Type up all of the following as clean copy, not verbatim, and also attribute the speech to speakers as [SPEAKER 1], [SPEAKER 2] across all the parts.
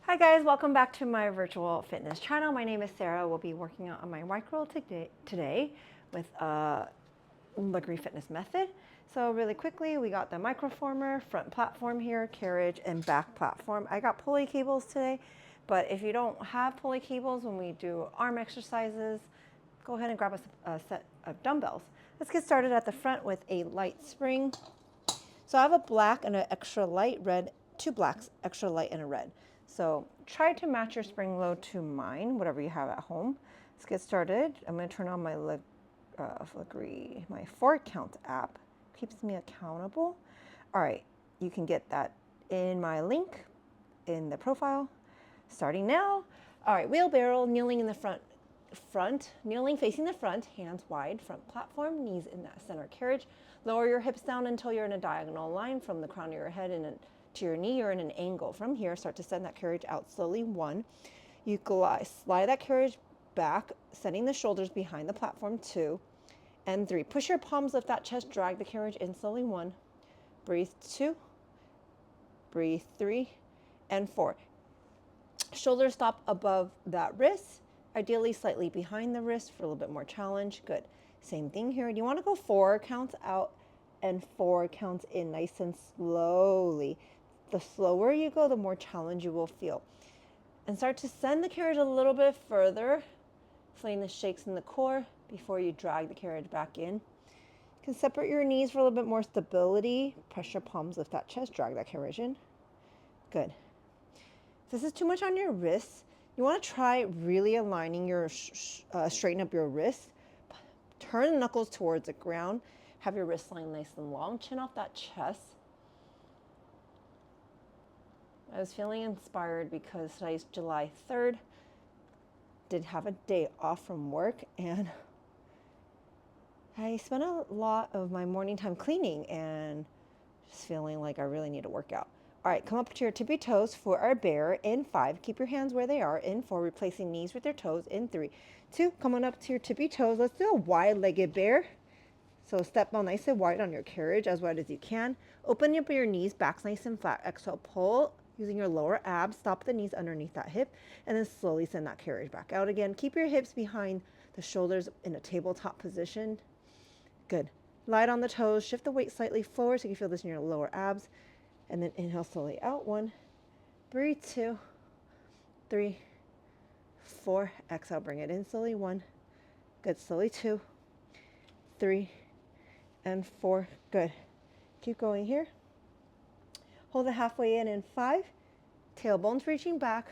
[SPEAKER 1] Hi guys, welcome back to my virtual fitness channel. My name is Sarah. We'll be working on my micro today with a Lagree fitness method. So really quickly, we got the Microformer, front platform here, carriage, and back platform. I got pulley cables today, but if you don't have pulley cables when we do arm exercises, go ahead and grab a set of dumbbells. Let's get started at the front with a light spring. So I have a black and an extra light red, two blacks, extra light and a red. So try to match your spring load to mine, whatever you have at home. Let's get started. I'm going to turn on my Lagree, my 4-count app. Keeps me accountable. All right, you can get that in my link in the profile. Starting now. All right, wheelbarrow, kneeling in the front, kneeling facing the front, hands wide, front platform, knees in that center carriage. Lower your hips down until you're in a diagonal line from the crown of your head to your knee. You're in an angle. From here, start to send that carriage out slowly. 1. You slide that carriage back, sending the shoulders behind the platform. 2 and 3. Push your palms, lift that chest, drag the carriage in slowly. 1. Breathe. 2. Breathe. 3 and 4. Shoulders stop above that wrist, ideally slightly behind the wrist for a little bit more challenge. Good. Same thing here. You want to go 4 counts out and 4 counts in, nice and slowly. The slower you go, the more challenge you will feel. And start to send the carriage a little bit further, feeling the shakes in the core before you drag the carriage back in. You can separate your knees for a little bit more stability. Press your palms, lift that chest, drag that carriage in. Good. If this is too much on your wrists, you want to try really aligning your, straighten up your wrists. Turn the knuckles towards the ground. Have your wrist line nice and long. Chin off that chest. I was feeling inspired because today's July 3rd. Did have a day off from work and I spent a lot of my morning time cleaning and just feeling like I really need to work out. All right, come up to your tippy toes for our bear in 5. Keep your hands where they are in 4, replacing knees with your toes in 3, 2. Come on up to your tippy toes. Let's do a wide-legged bear. So step on nice and wide on your carriage, as wide as you can. Open up your knees, back's nice and flat. Exhale, pull using your lower abs. Stop the knees underneath that hip, and then slowly send that carriage back out again. Keep your hips behind the shoulders in a tabletop position. Good. Light on the toes. Shift the weight slightly forward so you can feel this in your lower abs. And then inhale slowly out. 1. Breathe. 2. 3. 4. Exhale, bring it in slowly. 1. Good. Slowly. 2. 3. And 4. Good. Keep going here. Hold it halfway in 5. Tailbones reaching back.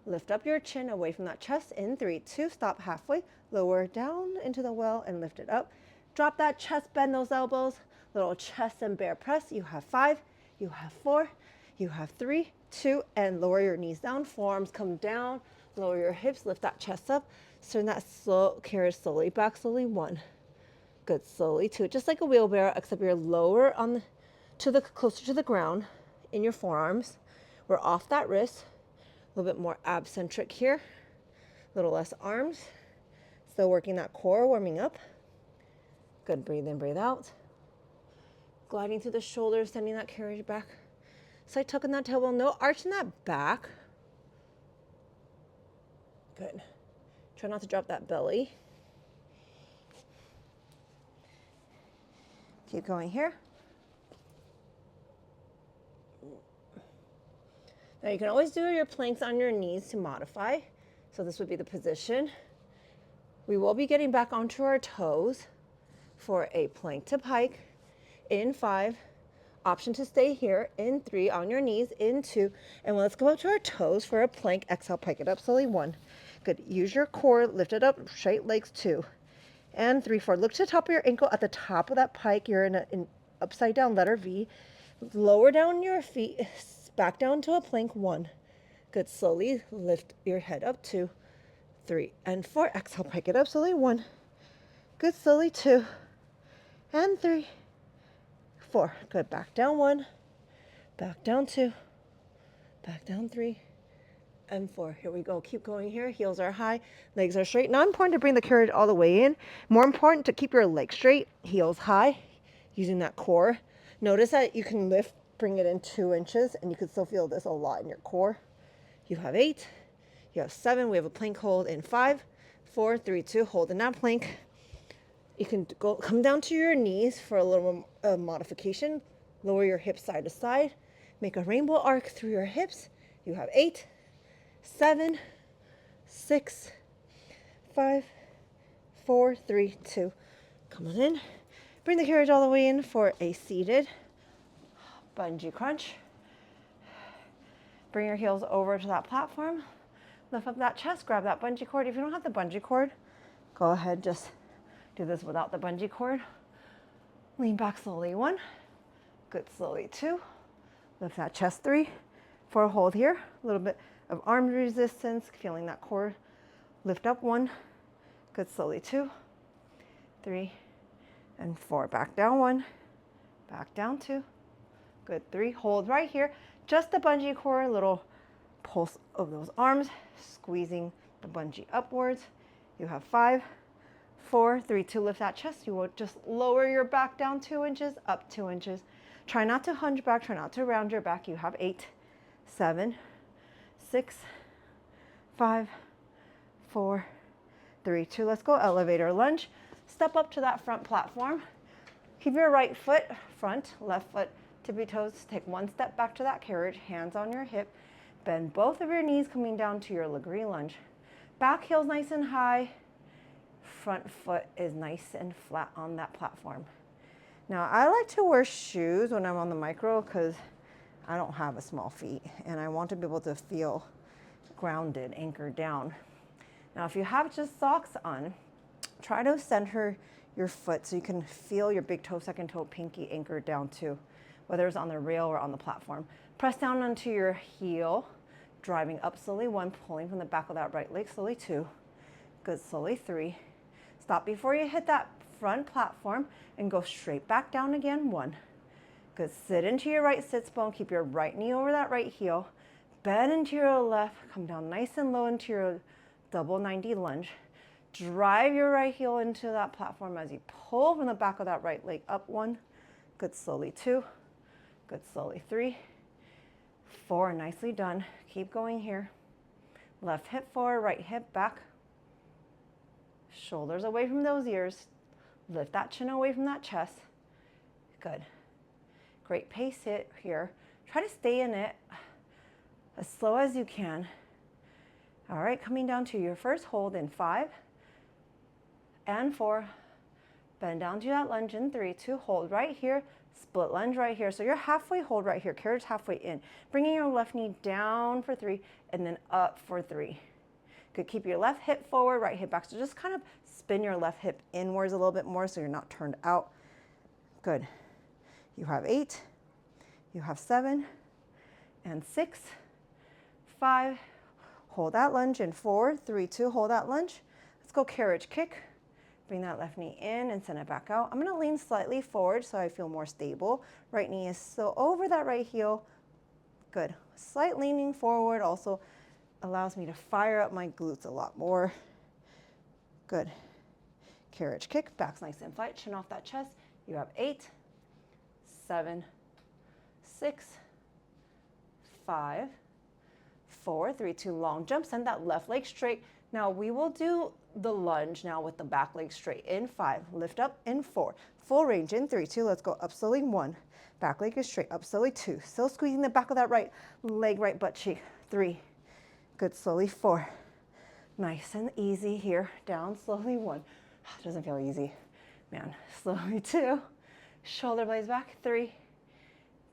[SPEAKER 1] Lift up your chin away from that chest in 3, 2. Stop halfway. Lower down into the well and lift it up. Drop that chest, bend those elbows. Little chest and bear press. You have 5. You have 4. You have 3, 2, and lower your knees down. Forearms come down. Lower your hips. Lift that chest up. Turn that slow carriage slowly back. Slowly. 1. Good. Slowly. 2. Just like a wheelbarrow, except you're lower on closer to the ground in your forearms. We're off that wrist. A little bit more ab-centric here. A little less arms. Still working that core, warming up. Good. Breathe in, breathe out. Gliding through the shoulders, sending that carriage back. Slight tuck in that tailbone. No arch in that back. Good. Try not to drop that belly. Keep going here. Now you can always do your planks on your knees to modify. So this would be the position. We will be getting back onto our toes for a plank to pike in 5. Option to stay here in 3, on your knees in 2. And let's go up to our toes for a plank. Exhale, pike it up slowly. 1. Good. Use your core, lift it up, straight legs. 2 and 3, 4. Look to the top of your ankle. At the top of that pike, you're in an upside down letter V. Lower down your feet, back down to a plank. 1. Good. Slowly lift your head up. 2, 3, and 4. Exhale, pike it up slowly. 1. Good. Slowly. 2 and 3, 4. Good. Back down. 1. Back down. 2. Back down. 3 and 4. Here we go. Keep going here. Heels are high. Legs are straight. Not important to bring the carriage all the way in. More important to keep your legs straight. Heels high. Using that core. Notice that you can bring it in 2 inches, and you can still feel this a lot in your core. You have 8. You have 7. We have a plank hold in 5, 4, 3, 2. Hold in that plank. You can come down to your knees for a little modification. Lower your hips side to side. Make a rainbow arc through your hips. You have 8, 7, 6, 5, 4, 3, 2. Come on in. Bring the carriage all the way in for a seated bungee crunch. Bring your heels over to that platform. Lift up that chest, grab that bungee cord. If you don't have the bungee cord, go ahead, just do this without the bungee cord. Lean back slowly, 1. Good, slowly, 2. Lift that chest, 3. For a hold here, a little bit of arm resistance, feeling that core. Lift up, 1. Good, slowly, 2, 3, and 4. Back down, 1. Back down, 2. Good, 3. Hold right here. Just the bungee cord, little pulse of those arms, squeezing the bungee upwards. You have 5, 4, 3, 2. Lift that chest. You will just lower your back down 2 inches, up 2 inches. Try not to hunch back. Try not to round your back. You have 8, 7, 6, 5, 4, 3, 2. Let's go elevator lunge. Step up to that front platform. Keep your right foot front, left foot tippy toes. Take 1 step back to that carriage, hands on your hip. Bend both of your knees coming down to your Lagree lunge. Back heel's nice and high. Front foot is nice and flat on that platform. Now, I like to wear shoes when I'm on the micro because I don't have a small feet and I want to be able to feel grounded, anchored down. Now, if you have just socks on, try to center your foot so you can feel your big toe, second toe, pinky anchored down too, whether it's on the rail or on the platform. Press down onto your heel, driving up slowly, 1, pulling from the back of that right leg, slowly, 2. Good, slowly, 3. Stop before you hit that front platform and go straight back down again, 1. Good, sit into your right sits bone, keep your right knee over that right heel, bend into your left, come down nice and low into your double 90 lunge. Drive your right heel into that platform as you pull from the back of that right leg up, 1. Good, slowly, 2. Good, slowly, 3, 4. Nicely done. Keep going here. Left hip forward, right hip back. Shoulders away from those ears. Lift that chin away from that chest. Good. Great pace hit here. Try to stay in it as slow as you can. All right, coming down to your first hold in 5 and 4. Bend down to that lunge in 3, 2. Hold right here. Split lunge right here. So you're halfway hold right here. Carriage halfway in. Bringing your left knee down for 3 and then up for 3. Good. Keep your left hip forward, right hip back. So just kind of spin your left hip inwards a little bit more so you're not turned out. Good. You have 8. You have 7 and 6, 5. Hold that lunge in 4, 3, 2. Hold that lunge. Let's go carriage kick. Bring that left knee in and send it back out. I'm going to lean slightly forward so I feel more stable. Right knee is still over that right heel. Good. Slight leaning forward also allows me to fire up my glutes a lot more. Good. Carriage kick. Back's nice and flat. Chin off that chest. You have 8, 7, 6, 5, 4, 3, 2. Long jump. Send that left leg straight. Now we will do the lunge now with the back leg straight in 5. Lift up in 4. Full range in 3, 2. Let's go up slowly, 1. Back leg is straight, up slowly, 2. Still squeezing the back of that right leg, right butt cheek, 3. Good, slowly, 4. Nice and easy here. Down slowly, 1. Doesn't feel easy, man. Slowly, 2. Shoulder blades back, 3.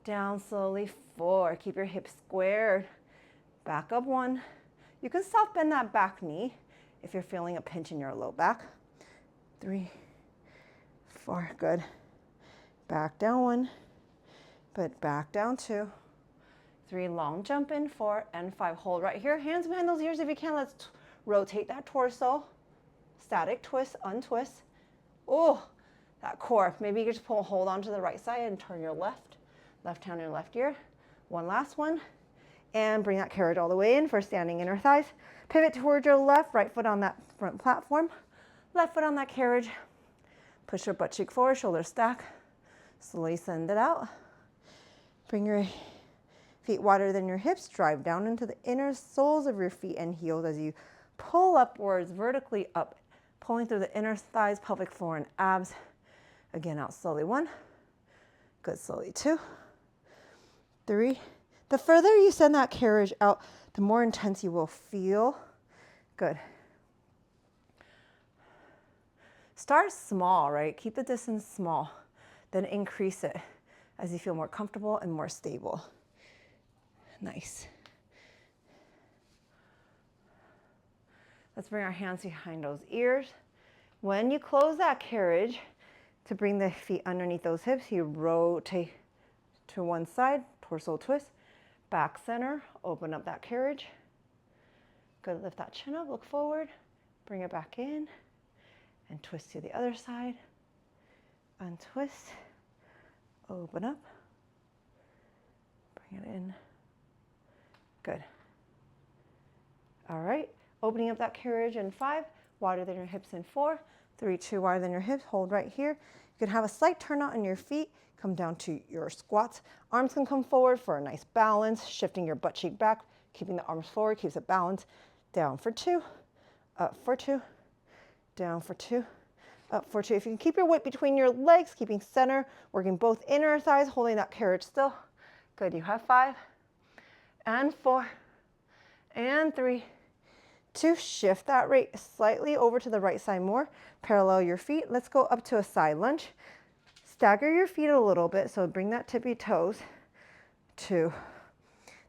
[SPEAKER 1] Down slowly, 4. Keep your hips squared. Back up, 1. You can soft bend that back knee if you're feeling a pinch in your low back. 3, 4, good. Back down, 1, but back down, 2, 3, long jump in, 4 and 5. Hold right here, hands behind those ears if you can. Let's rotate that torso. Static twist, untwist. Oh, that core. Maybe you can just hold on to the right side and turn your left hand in left ear. One last one. And bring that carriage all the way in for standing inner thighs. Pivot towards your left, right foot on that front platform. Left foot on that carriage. Push your butt cheek forward, shoulders stack. Slowly send it out. If Feet wider than your hips. Drive down into the inner soles of your feet and heels as you pull upwards, vertically up, pulling through the inner thighs, pelvic floor, and abs. Again, out slowly. 1. Good, slowly. 2, 3. The further you send that carriage out, the more intense you will feel. Good. Start small, right? Keep the distance small. Then increase it as you feel more comfortable and more stable. Nice. Let's bring our hands behind those ears. When you close that carriage, to bring the feet underneath those hips, you rotate to one side, torso twist, back center, open up that carriage. Good, lift that chin up, look forward, bring it back in, and twist to the other side. Untwist, open up, bring it in. Good. All right, opening up that carriage in 5, wider than your hips in 4, 3, 2, wider than your hips, hold right here. You can have a slight turnout in your feet, come down to your squats. Arms can come forward for a nice balance, shifting your butt cheek back, keeping the arms forward, keeps it balanced. Down for 2, up for 2, down for 2, up for 2. If you can keep your weight between your legs, keeping center, working both inner thighs, holding that carriage still. Good, you have 5, and 4, and 3, 2. Shift that weight slightly over to the right side more. Parallel your feet. Let's go up to a side lunge. Stagger your feet a little bit, so bring that tippy toes to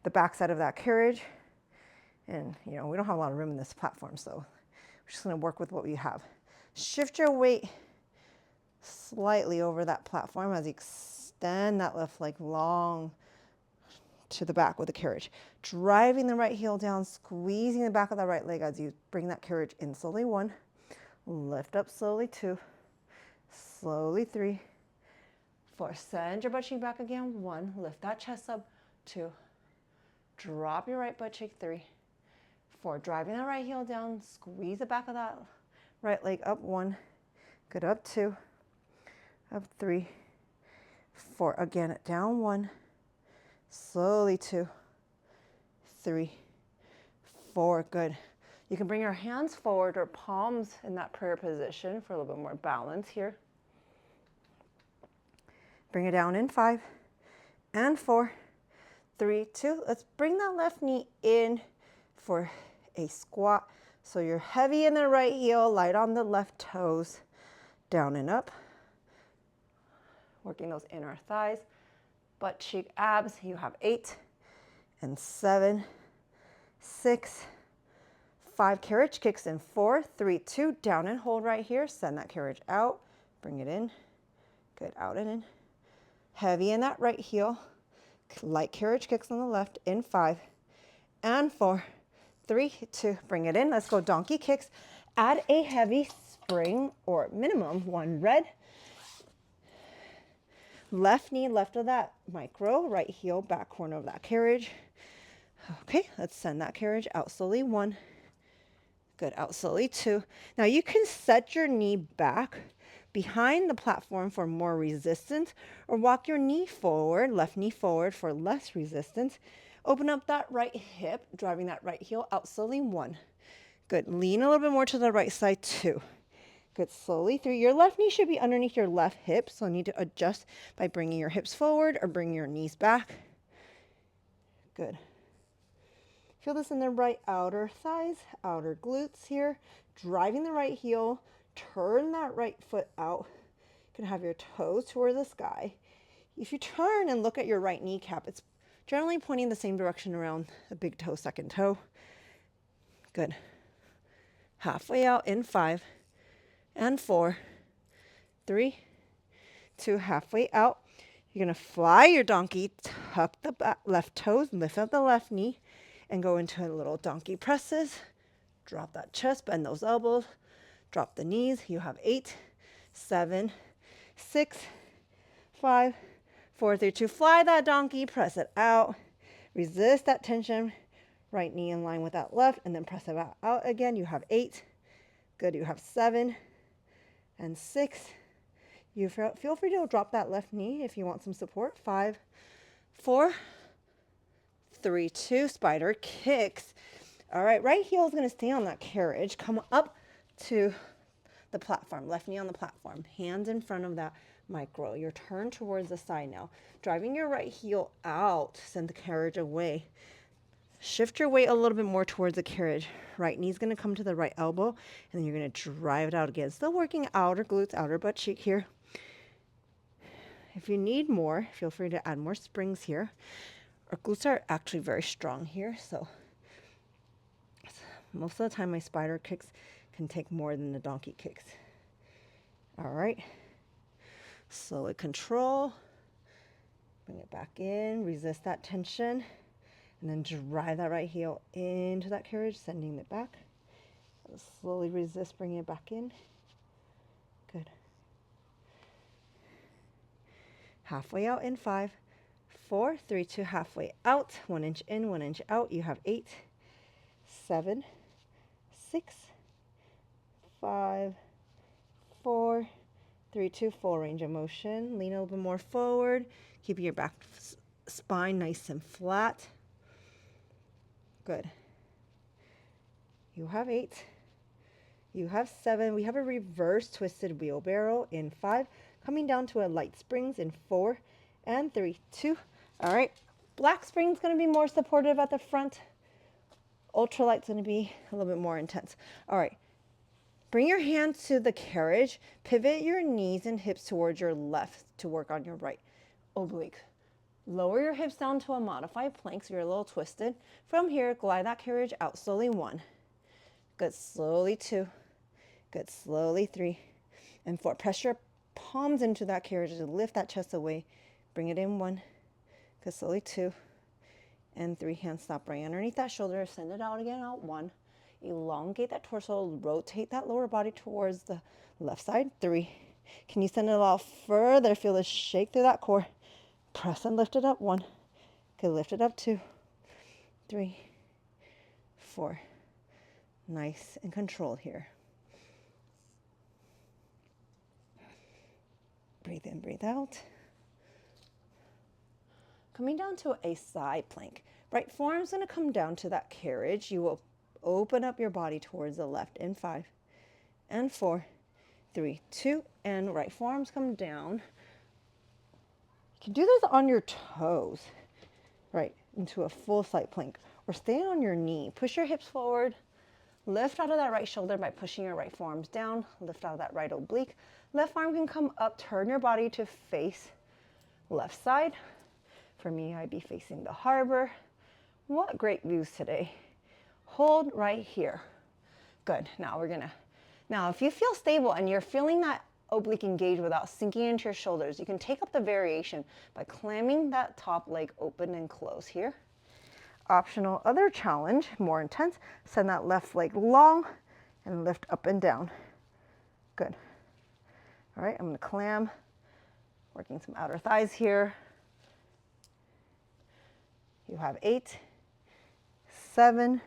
[SPEAKER 1] the back side of that carriage. And we don't have a lot of room in this platform, so we're just going to work with what we have. Shift your weight slightly over that platform as you extend that left leg long to the back with the carriage. Driving the right heel down, squeezing the back of the right leg as you bring that carriage in slowly. 1, lift up slowly. 2, slowly. 3, 4, send your butt cheek back again. 1, lift that chest up. 2, drop your right butt cheek. 3, 4, driving that right heel down, squeeze the back of that right leg up. 1, good, up. 2, up. 3, 4, again, down. 1, slowly. 2, 3, 4, good. You can bring your hands forward or palms in that prayer position for a little bit more balance here. Bring it down in 5, and 4, 3, 2. Let's bring that left knee in for a squat. So you're heavy in the right heel, light on the left toes, down and up. Working those inner thighs, butt cheek, abs. You have 8, and 7, 6, 5. Carriage kicks in 4, 3, 2. Down and hold right here. Send that carriage out. Bring it in. Good, out and in. Heavy in that right heel. Light carriage kicks on the left in 5, and 4, 3, 2. Bring it in. Let's go donkey kicks. Add a heavy spring or minimum 1 red. Left knee left of that micro, right heel back corner of that carriage. Okay, let's send that carriage out slowly. 1, good, out slowly. 2. Now you can set your knee back behind the platform for more resistance, or walk your knee forward, left knee forward for less resistance. Open up that right hip, driving that right heel out slowly. 1, good. Lean a little bit more to the right side. 2, good. Slowly. 3. Your left knee should be underneath your left hip, so you need to adjust by bringing your hips forward or bringing your knees back. Good. Feel this in the right outer thighs, outer glutes here. Driving the right heel, turn that right foot out. You can have your toes toward the sky. If you turn and look at your right kneecap, it's generally pointing the same direction around the big toe, second toe. Good. Halfway out in 5, and 4, 3, 2. Halfway out. You're going to fly your donkey, tuck the left toes, lift up the left knee, and go into a little donkey presses. Drop that chest, bend those elbows, drop the knees. You have 8, 7, 6, 5, 4, 3, 2. Fly that donkey, press it out. Resist that tension. Right knee in line with that left, and then press it out again. You have 8. Good. You have 7 and 6. You feel free to drop that left knee if you want some support. 5, 4, 3, 2, spider kicks. All right, right heel is going to stay on that carriage. Come up to the platform, left knee on the platform, hands in front of that micro. You're turned towards the side now. Driving your right heel out, send the carriage away. Shift your weight a little bit more towards the carriage. Right knee's going to come to the right elbow, and then you're going to drive it out again. Still working outer glutes, outer butt cheek here. If you need more, feel free to add more springs here. Our glutes are actually very strong here, so most of the time my spider kicks can take more than the donkey kicks. All right. Slowly control. Bring it back in. Resist that tension. And then drive that right heel into that carriage, sending it back. Slowly resist, bringing it back in. Good. Halfway out in 5, 4, 3, 2, halfway out. 1 inch in, 1 inch out. You have 8, 7, 6, 5, 4, 3, 2, full range of motion. Lean a little bit more forward. Keep your back spine nice and flat. Good. You have 8. You have 7. We have a reverse twisted wheelbarrow in 5. Coming down to a light springs in 4 and 3, 2. All right. Black spring's going to be more supportive at the front. Ultralight's going to be a little bit more intense. All right. Bring your hands to the carriage. Pivot your knees and hips towards your left to work on your right oblique. Lower your hips down to a modified plank so you're a little twisted. From here, glide that carriage out slowly. 1. Good. Slowly 2. Good. Slowly 3 and 4. Press your palms into that carriage to lift that chest away. Bring it in. 1. Good. Slowly 2 and 3. Hands stop right underneath that shoulder. Send it out again. Out. 1. Elongate that torso. Rotate that lower body towards the left side. 3. Can you send it a little further? Feel the shake through that core. Press and lift it up. 1. Good. Lift it up. 2, 3, 4. Nice and controlled here. Breathe in, breathe out. Coming down to a side plank. Right forearm's going to come down to that carriage. You will open up your body towards the left in 5 and 4, 3, 2, and right forearms come down. You can do this on your toes, right, into a full side plank, or stay on your knee. Push your hips forward. Lift out of that right shoulder by pushing your right forearms down. Lift out of that right oblique. Left arm can come up. Turn your body to face left side. For me, I'd be facing the harbor. What great views today. Hold right here. Good. Now if you feel stable and you're feeling that oblique engage without sinking into your shoulders, you can take up the variation by clamming that top leg open and close here. Optional other challenge, more intense, send that left leg long and lift up and down. Good. All right, I'm going to clam, working some outer thighs here. You have 8, 7,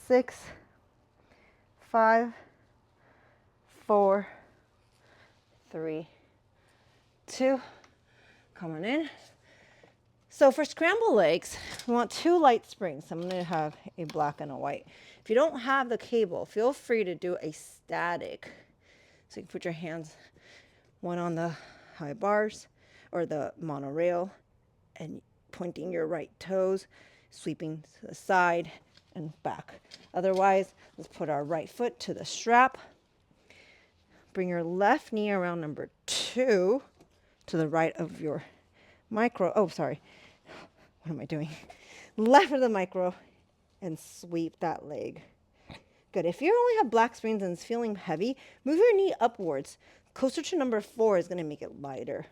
[SPEAKER 1] 6, 5, 4, 3, 2. Come on in. So for scramble legs, we want 2 light springs. I'm going to have a black and a white. If you don't have the cable, feel free to do a static. So you can put your hands, one on the high bars or the monorail, and pointing your right toes, sweeping to the side and back. Otherwise, let's put our right foot to the strap. Bring your left knee around number 2 to the right of your micro. Oh, sorry. What am I doing? Left of the micro and sweep that leg. Good. If you only have black springs and it's feeling heavy, move your knee upwards. Closer to number 4 is going to make it lighter.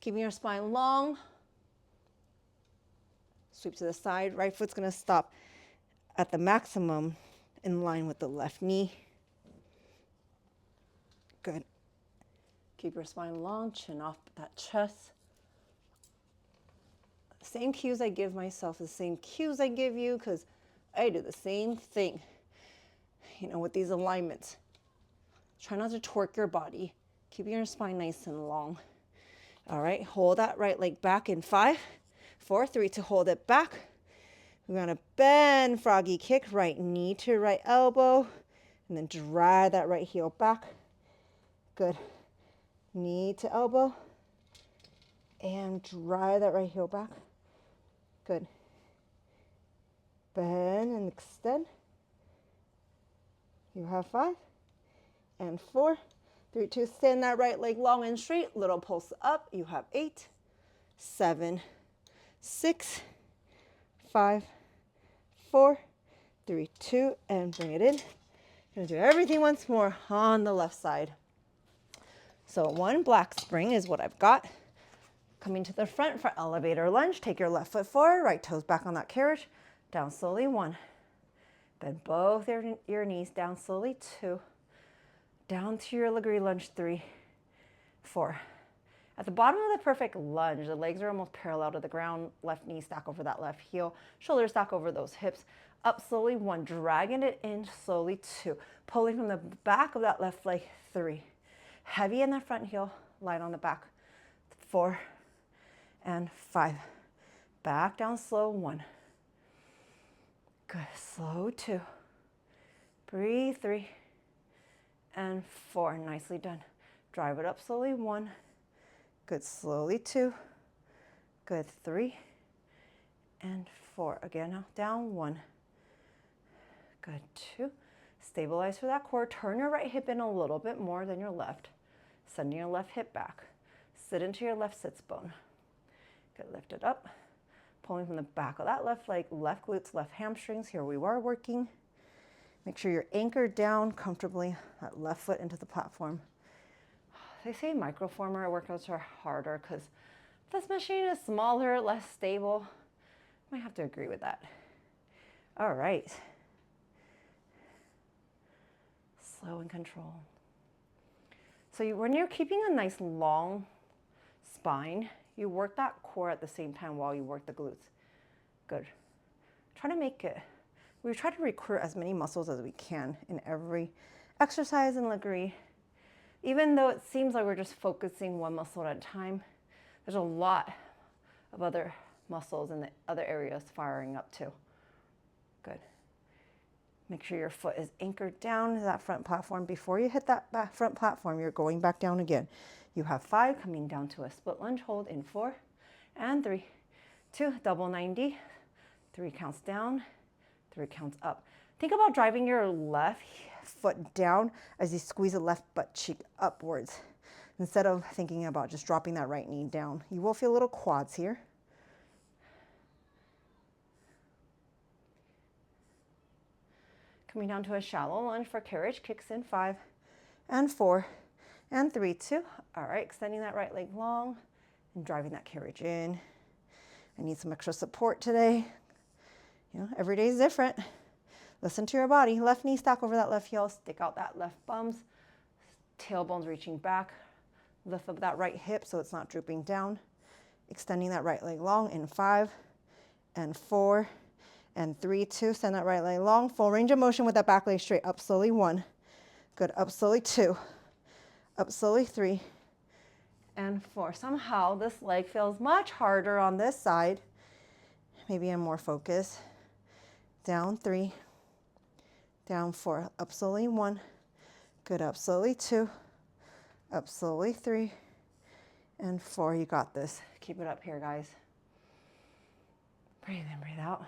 [SPEAKER 1] Keeping your spine long. Sweep to the side. Right foot's going to stop at the maximum in line with the left knee. Good. Keep your spine long, chin off that chest. Same cues I give myself, the same cues I give you, because I do the same thing, with these alignments. Try not to torque your body. Keep your spine nice and long. All right, hold that right leg back in 5, 4, 3, to hold it back. We're gonna bend froggy kick, right knee to right elbow, and then drive that right heel back. Good. Knee to elbow, and drive that right heel back. Good. Bend and extend. You have 5 and 4, 3, 2, stand that right leg long and straight, little pulse up. You have 8, 7, 6, 5, 4, 3, 2, and bring it in. Gonna do everything once more on the left side. So 1 black spring is what I've got. Coming to the front for elevator lunge. Take your left foot forward, right toes back on that carriage. Down slowly, 1. Bend both your knees down slowly, 2. Down to your Lagree lunge, 3, 4. At the bottom of the perfect lunge, the legs are almost parallel to the ground. Left knee stack over that left heel. Shoulders stack over those hips. Up slowly, 1. Dragging it in slowly, 2. Pulling from the back of that left leg, 3. Heavy in that front heel, light on the back, 4 and 5. Back down slow, 1. Good, slow, 2. Breathe, 3 and 4. Nicely done. Drive it up slowly, 1. Good, slowly, 2. Good, 3 and 4. Again, now down, 1. Good, 2. Stabilize for that core. Turn your right hip in a little bit more than your left. Sending your left hip back. Sit into your left sits bone. Good, lift it up. Pulling from the back of that left leg, left glutes, left hamstrings. Here we are working. Make sure you're anchored down comfortably, that left foot into the platform. They say microformer workouts are harder because this machine is smaller, less stable. Might have to agree with that. All right. Slow and controlled. So when you're keeping a nice long spine, you work that core at the same time while you work the glutes. Good. Try to make it, we try to recruit as many muscles as we can in every exercise in Lagree. Even though it seems like we're just focusing one muscle at a time, there's a lot of other muscles in the other areas firing up too. Good. Make sure your foot is anchored down to that front platform. Before you hit that back front platform, you're going back down again. You have 5, coming down to a split lunge hold in 4 and 3, 2, double 90, 3 counts down, 3 counts up. Think about driving your left foot down as you squeeze the left butt cheek upwards instead of thinking about just dropping that right knee down. You will feel little quads here. Coming down to a shallow lunge for carriage, kicks in 5 and 4 and 3, 2. All right, extending that right leg long and driving that carriage in. I need some extra support today. You know, every day is different. Listen to your body. Left knee stack over that left heel, stick out that left bums, tailbones reaching back, lift up that right hip so it's not drooping down. Extending that right leg long in 5 and 4 and 3, 2. Send that right leg long, full range of motion with that back leg straight. Up slowly, 1. Good, up slowly, 2. Up slowly, 3 and 4. Somehow this leg feels much harder on this side. Maybe I'm more focused. Down 3, down 4, up slowly, 1. Good, up slowly, 2, up slowly, 3 and 4. You got this. Keep it up here, guys. Breathe in, breathe out.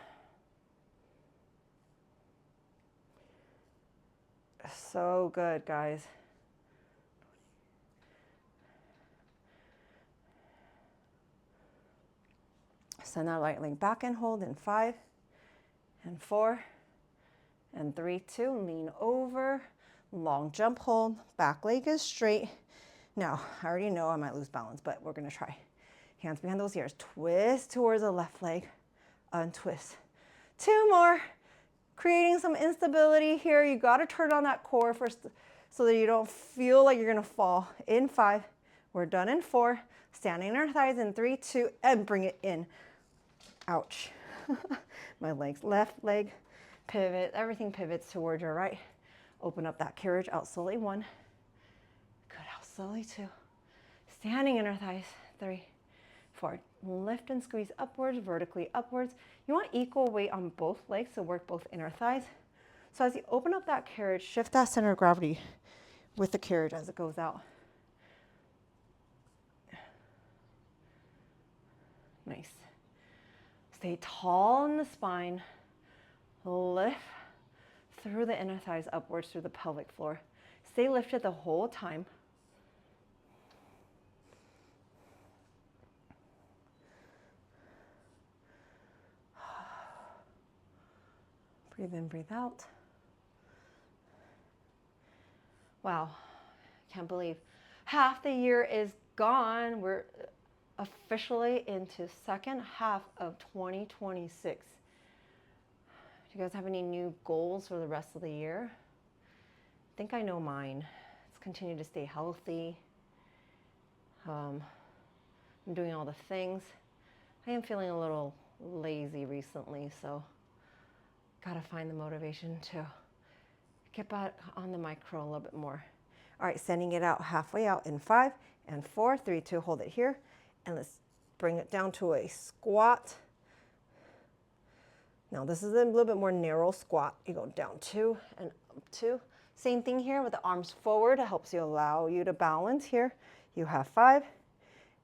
[SPEAKER 1] So good, guys. Send that right leg back and hold in 5 and 4 and 3, 2. Lean over, long jump hold, back leg is straight. Now, I already know I might lose balance, but we're gonna try. Hands behind those ears, twist towards the left leg, untwist. 2 more, creating some instability here. You gotta turn on that core first so that you don't feel like you're gonna fall. In 5, we're done in 4, standing on our thighs in 3, 2, and bring it in. Ouch. My legs, left leg, pivot, everything pivots towards your right. Open up that carriage, out slowly, 1. Good, out slowly, 2. Standing in our thighs, 3, 4. lift and squeeze upwards, vertically upwards. You want equal weight on both legs, so work both inner thighs. So as you open up that carriage, shift that center of gravity with the carriage as it goes out. Nice. Stay tall in the spine. Lift through the inner thighs upwards through the pelvic floor. Stay lifted the whole time. Breathe in, breathe out. Wow, can't believe half the year is gone. We're officially into second half of 2026. Do you guys have any new goals for the rest of the year? I think I know mine. Let's continue to stay healthy. I'm doing all the things. I am feeling a little lazy recently, so gotta find the motivation to get back on the micro a little bit more. All right, sending it out halfway out in 5 and 4, 3, 2, hold it here. And let's bring it down to a squat. Now this is a little bit more narrow squat. You go down 2 and up 2. Same thing here with the arms forward. It helps you allow you to balance here. You have 5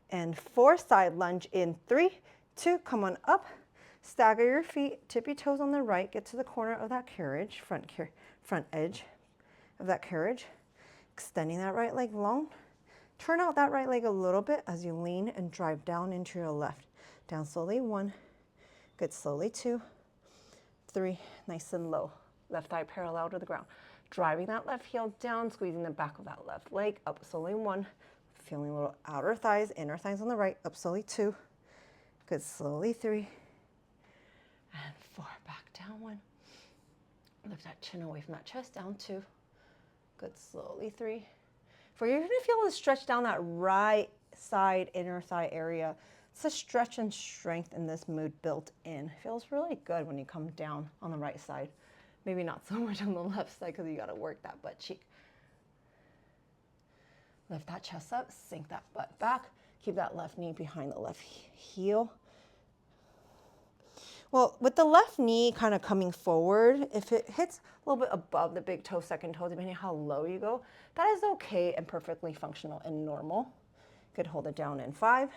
[SPEAKER 1] and 4, side lunge in 3, 2, come on up. Stagger your feet, tip your toes on the right, get to the corner of that carriage, front edge of that carriage. Extending that right leg long. Turn out that right leg a little bit as you lean and drive down into your left. Down slowly, 1, good, slowly 2, 3, nice and low. Left thigh parallel to the ground. Driving that left heel down, squeezing the back of that left leg, up slowly 1, feeling a little outer thighs, inner thighs on the right, up slowly 2, good, slowly 3, and 4, back down 1. Lift that chin away from that chest, down 2, good, slowly 3. For you're gonna feel a stretch down that right side, inner thigh area. It's a stretch and strength in this mood built in. It feels really good when you come down on the right side. Maybe not so much on the left side because you gotta work that butt cheek. Lift that chest up, sink that butt back. Keep that left knee behind the left heel. Well, with the left knee kind of coming forward, if it hits a little bit above the big toe, second toe, depending on how low you go, that is okay and perfectly functional and normal. Good, hold it down in 5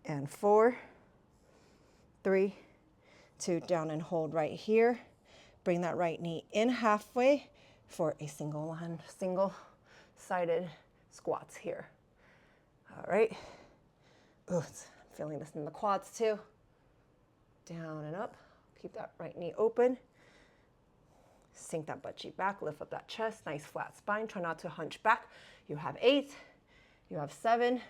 [SPEAKER 1] and 4, 3, 2, down and hold right here. Bring that right knee in halfway for a single-sided squats here. All right. Ooh, I'm feeling this in the quads too. Down and up. Keep that right knee open. Sink that butt cheek back. Lift up that chest. Nice flat spine. Try not to hunch back. You have 8. You have 7.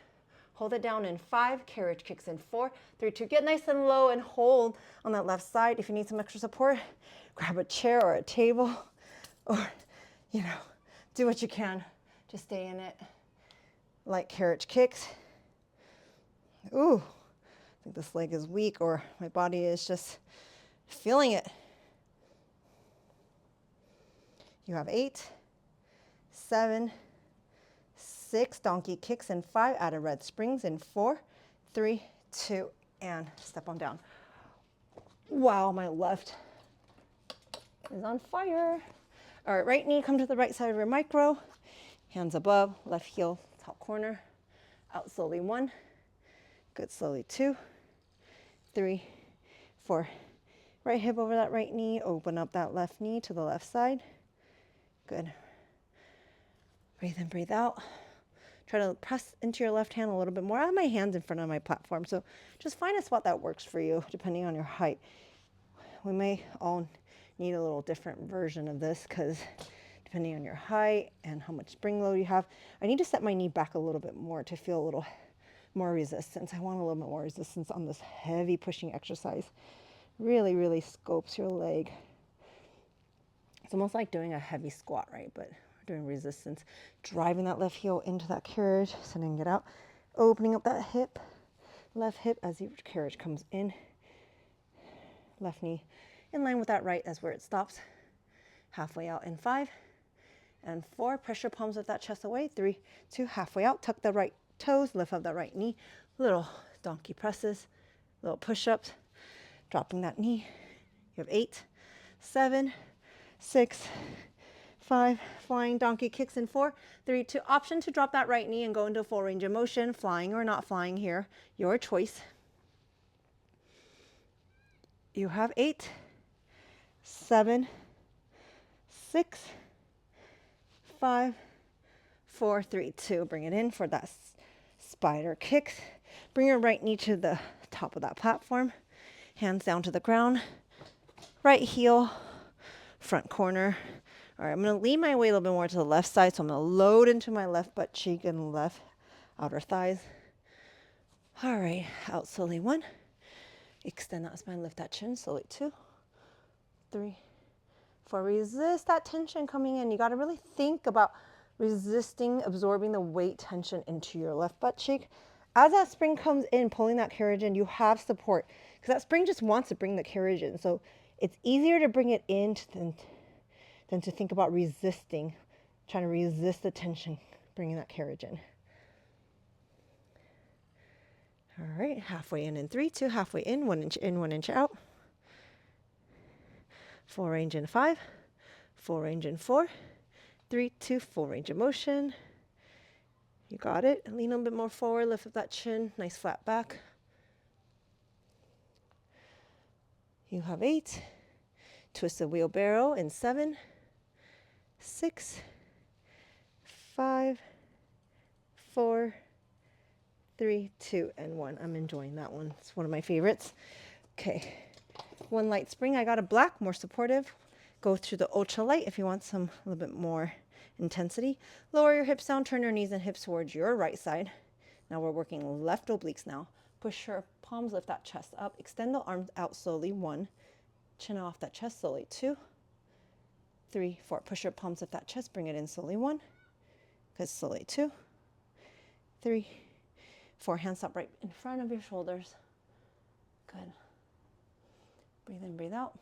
[SPEAKER 1] Hold it down in 5. Carriage kicks in 4, 3, 2. Get nice and low and hold on that left side. If you need some extra support, grab a chair or a table, or, do what you can. Just stay in it. Light carriage kicks. Ooh. I think this leg is weak, or my body is just feeling it. You have 8, 7, 6, donkey kicks in 5, out of red springs in 4, 3, 2, and step on down. Wow, my left is on fire. All right, right knee, come to the right side of your micro. Hands above, left heel, top corner. Out slowly 1, good, slowly 2, 3, 4. Right hip over that right knee. Open up that left knee to the left side. Good. Breathe in, breathe out. Try to press into your left hand a little bit more. I have my hands in front of my platform, so just find a spot that works for you, depending on your height. We may all need a little different version of this, because depending on your height and how much spring load you have, I need to set my knee back a little bit more to feel a little more resistance. I want a little bit more resistance on this heavy pushing exercise. Really, really scopes your leg. It's almost like doing a heavy squat, right? But we're doing resistance. Driving that left heel into that carriage, sending it out. Opening up that hip, left hip as your carriage comes in. Left knee in line with that right as where it stops. Halfway out in 5 and 4. Pressure palms of that chest away. 3, 2, halfway out. Tuck the right toes, lift up that right knee. Little donkey presses, little push-ups, dropping that knee. You have 8, 7, 6, 5, flying donkey kicks in 4, 3, 2. Option to drop that right knee and go into full range of motion, flying or not flying here, your choice. You have 8, 7, 6, 5, 4, 3, 2. Bring it in for that spider kick. Bring your right knee to the top of that platform. Hands down to the ground. Right heel, front corner. All right, I'm going to lean my weight a little bit more to the left side, so I'm going to load into my left butt cheek and left outer thighs. All right, out slowly. 1. Extend that spine, lift that chin. Slowly. 2, 3, 4. Resist that tension coming in. You got to really think about resisting, absorbing the weight tension into your left butt cheek. As that spring comes in, pulling that carriage in, you have support, because that spring just wants to bring the carriage in. So it's easier to bring it in than to think about resisting, trying to resist the tension, bringing that carriage in. All right, halfway in 3, 2, halfway in, 1 inch in, 1 inch out. Full range in 5, full range in 4, 3, 2, full range of motion. You got it. Lean a little bit more forward, lift up that chin, nice flat back. You have 8, twist the wheelbarrow in 7, 6, 5, 4, 3, 2, and 1. I'm enjoying that one. It's one of my favorites. Okay, 1 light spring. I got a black, more supportive. Go through the ultra light if you want some a little bit more intensity. Lower your hips down, turn your knees and hips towards your right side. Now we're working left obliques now. Push your palms, lift that chest up. Extend the arms out slowly. 1. Chin off that chest slowly. 2, 3, 4. Push your palms, lift that chest. Bring it in slowly. 1. Good. Slowly. 2, 3, 4. Hands up right in front of your shoulders. Good. Breathe in, breathe out.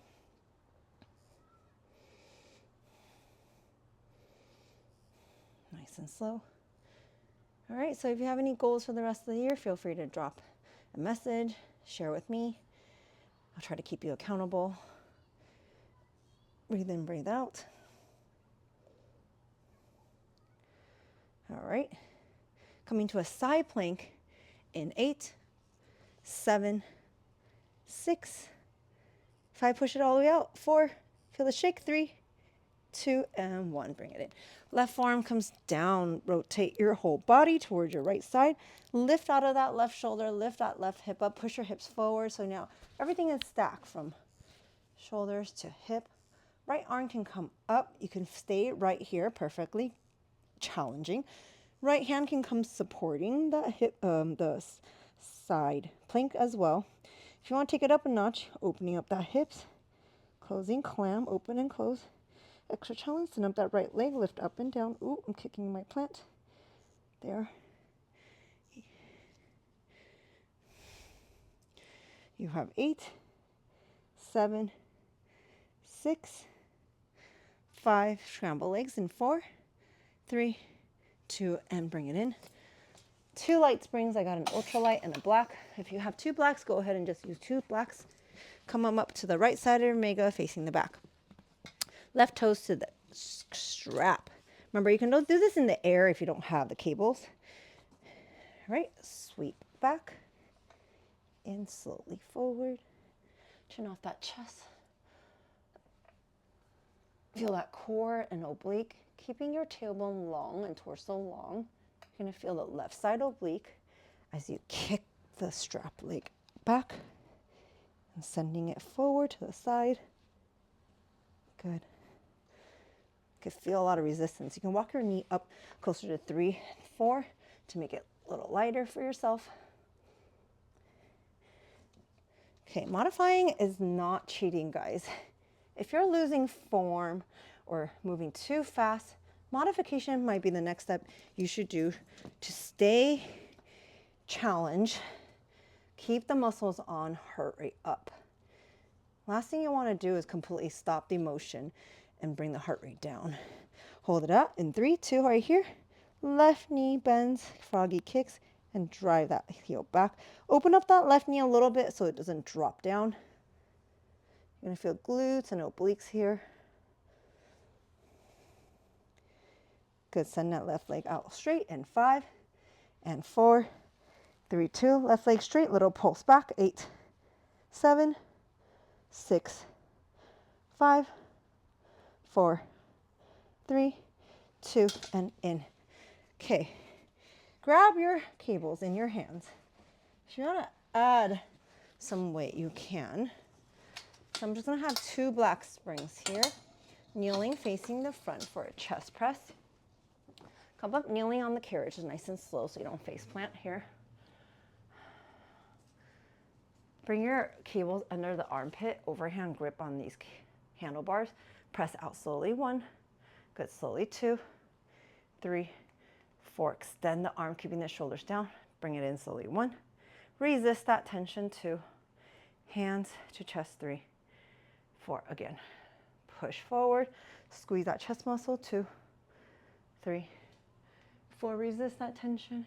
[SPEAKER 1] Nice and slow. All right, so if you have any goals for the rest of the year, feel free to drop a message, share with me. I'll try to keep you accountable. Breathe in, breathe out. All right, coming to a side plank in 8, 7, 6, 5, push it all the way out. 4, feel the shake. 3, 2, and 1. Bring it in. Left forearm comes down. Rotate your whole body towards your right side. Lift out of that left shoulder. Lift that left hip up. Push your hips forward. So now everything is stacked from shoulders to hip. Right arm can come up. You can stay right here perfectly. Challenging. Right hand can come supporting the hip, the side plank as well. If you want to take it up a notch, opening up that hips, closing, clam, open and close. Extra challenge, send up that right leg, lift up and down. Ooh, I'm kicking my plant. There. You have 8, 7, 6, 5, scramble legs in 4, 3, 2, and bring it in. 2 light springs. I got an ultralight and a black. If you have 2 blacks, go ahead and just use 2 blacks. Come on up to the right side of your mega, facing the back. Left toes to the strap. Remember, you can do this in the air if you don't have the cables. All right, sweep back and slowly forward. Chin off that chest. Feel that core and oblique. Keeping your tailbone long and torso long. You're going to feel the left side oblique as you kick the strap leg back and sending it forward to the side. Good. You can feel a lot of resistance. You can walk your knee up closer to 3 and 4 to make it a little lighter for yourself. Okay, modifying is not cheating, guys. If you're losing form or moving too fast, modification might be the next step you should do to stay challenged, keep the muscles on, heart rate up. Last thing you want to do is completely stop the motion and bring the heart rate down. Hold it up in 3, 2, right here. Left knee bends, froggy kicks, and drive that heel back. Open up that left knee a little bit so it doesn't drop down. You're gonna feel glutes and obliques here. Good, send that left leg out straight in 5 and 4, 3, 2, left leg straight, little pulse back, 8, 7, 6, 5, 4, 3, 2, and in. Okay, grab your cables in your hands. If you want to add some weight, you can. So I'm just gonna have 2 black springs here, kneeling facing the front for a chest press. Come up kneeling on the carriage is nice and slow so you don't face plant here. Bring your cables under the armpit, overhand grip on these handlebars. Press out slowly, 1, good, slowly 2, 3, 4. Extend the arm, keeping the shoulders down. Bring it in slowly, 1. Resist that tension, 2. Hands to chest, 3, 4. Again, push forward, squeeze that chest muscle, 2, 3, 4. Resist that tension.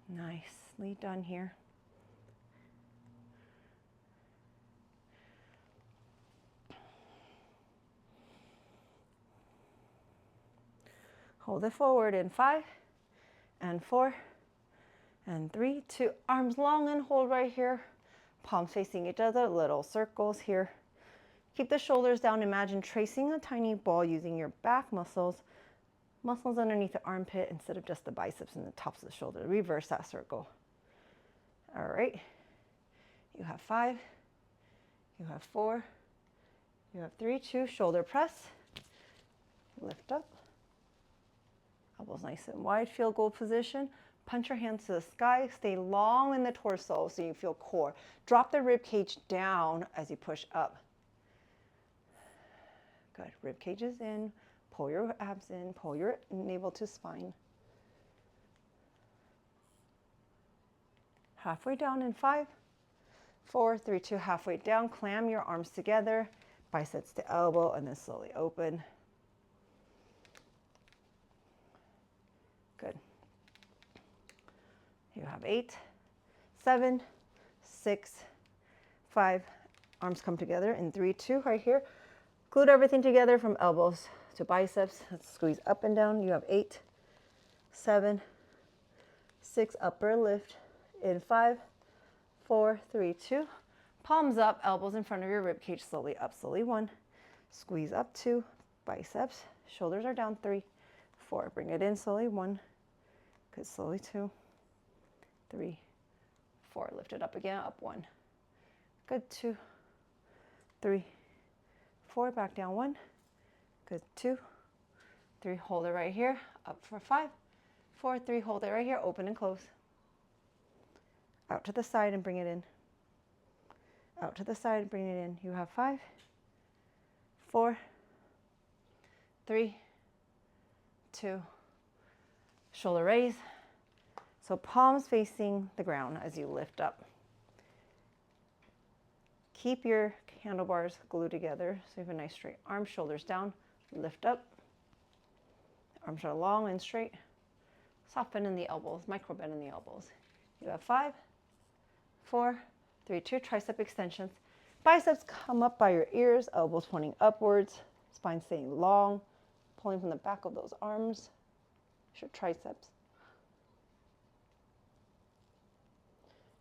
[SPEAKER 1] Nicely done here. Hold it forward in 5 and 4 and 3, 2. Arms long and hold right here. Palms facing each other, little circles here. Keep the shoulders down. Imagine tracing a tiny ball using your back muscles underneath the armpit instead of just the biceps and the tops of the shoulder. Reverse that circle. All right. You have 5. You have 4. You have 3, 2. Shoulder press. Lift up. Elbows nice and wide. Field goal position. Punch your hands to the sky. Stay long in the torso so you feel core. Drop the rib cage down as you push up. Good. Rib cage is in. Pull your abs in. Pull your navel to spine. Halfway down in 5, 4, 3, 2. Halfway down. Clam your arms together. Biceps to elbow and then slowly open. Good. You have 8, 7, 6, 5. Arms come together in 3, 2. Right here. Glute everything together from elbows to biceps. Let's squeeze up and down. You have 8, 7, 6. Upper lift in 5, 4, 3, 2. Palms up, elbows in front of your rib cage. Slowly up, slowly 1. Squeeze up 2. Biceps. Shoulders are down 3, 4. Bring it in slowly 1. Good, slowly 2, 3, 4. Lift it up again, up 1. Good, 2, 3, 4. Back down 1. Good, 2, 3. Hold it right here. Up for 5, 4, 3. Hold it right here. Open and close. Out to the side and bring it in. Out to the side and bring it in. You have 5, 4, 3, 2. Shoulder raise. So palms facing the ground as you lift up. Keep your handlebars glued together so you have a nice straight arm, shoulders down, lift up. Arms are long and straight. Soft bend in the elbows, micro bend in the elbows. You have 5, 4, 3, 2. Tricep extensions. Biceps come up by your ears, elbows pointing upwards, spine staying long, pulling from the back of those arms. Your triceps.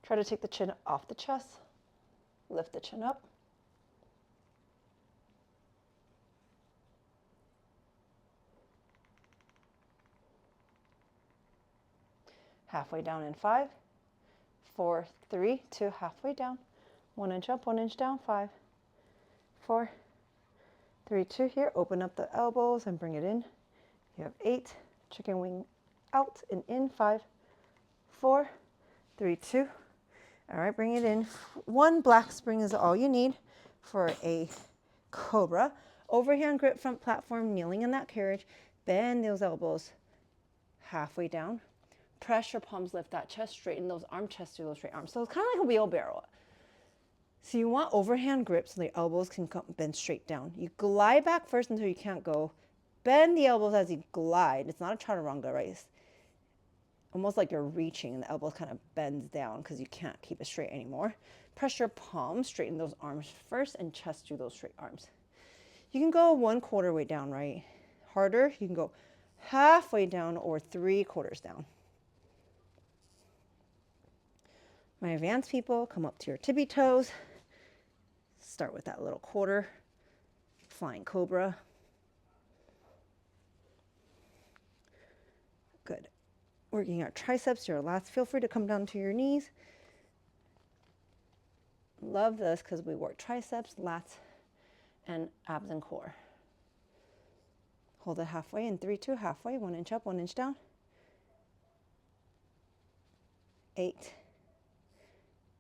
[SPEAKER 1] Try to take the chin off the chest. Lift the chin up. Halfway down in 5, 4, 3, 2. Halfway down. 1 inch up, 1 inch down. 5, 4, 3, 2. Here, open up the elbows and bring it in. You have 8. Chicken wing out and in. 5, 4, 3, 2. All right, bring it in. 1 black spring is all you need for a cobra. Overhand grip front platform, kneeling in that carriage. Bend those elbows halfway down. Press your palms, lift that chest, straighten those arm chests through those straight arms. So it's kind of like a wheelbarrow. So you want overhand grip so the elbows can come bend straight down. You glide back first until you can't go. Bend the elbows as you glide. It's not a chaturanga race. almost like you're reaching and the elbow kind of bends down because you can't keep it straight anymore. Press your palms, straighten those arms first and chest through those straight arms. You can go 1/4 way down, right? Harder, you can go halfway down or 3/4 down. My advanced people, come up to your tippy toes. Start with that little quarter, flying cobra. Good. Working our triceps, your lats. Feel free to come down to your knees. Love this because we work triceps, lats, and abs and core. Hold it halfway in 3, 2, halfway, 1 inch up, 1 inch down. 8,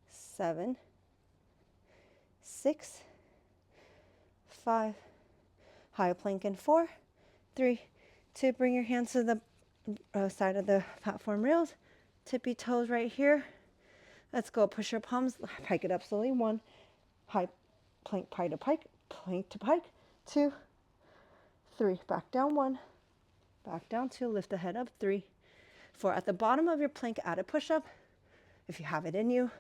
[SPEAKER 1] 7, 6, 5, high plank in 4, 3, 2, bring your hands to the side of the platform rails, tippy toes right here. Let's go, push your palms, pike it up slowly. 1, high plank, pike to pike, plank to pike. 2, 3, back down. 1, back down. 2, lift the head up. 3, 4. At the bottom of your plank, add a push-up, if you have it in you,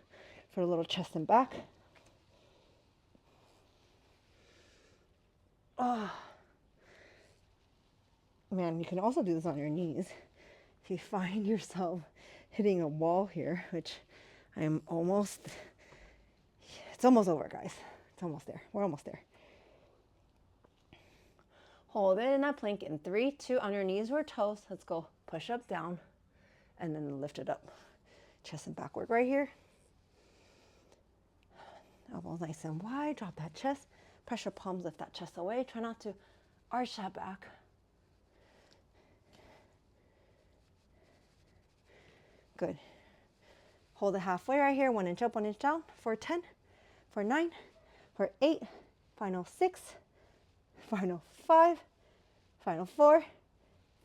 [SPEAKER 1] for a little chest and back. Oh, man, you can also do this on your knees. If you find yourself hitting a wall here, which I am almost, it's almost over, guys. It's almost there. We're almost there. Hold it in that plank in 3, 2, on your knees or toes. Let's go push up, down, and then lift it up. Chest and back work right here. Elbows nice and wide, drop that chest. Press your palms, lift that chest away. Try not to arch that back. Good. Hold it halfway right here, 1 inch up, 1 inch down, for 10, for 9, for 8, final 6, final 5, final 4,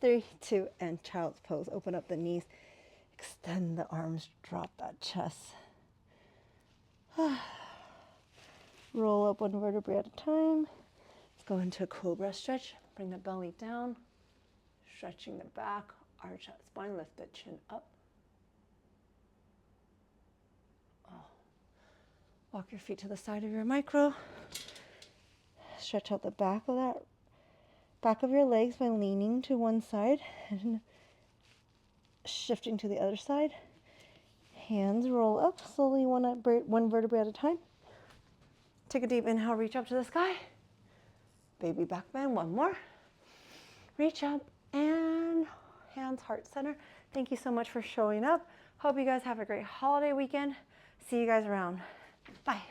[SPEAKER 1] 3, 2, and child's pose. Open up the knees, extend the arms, drop that chest. Roll up 1 vertebrae at a time. Let's go into a cobra stretch. Bring the belly down, stretching the back, arch that spine, lift the chin up. Walk your feet to the side of your micro. Stretch out the back of your legs by leaning to one side and shifting to the other side. Hands roll up slowly, one vertebrae at a time. Take a deep inhale, reach up to the sky. Baby back bend, 1 more. Reach up and hands heart center. Thank you so much for showing up. Hope you guys have a great holiday weekend. See you guys around. Bye.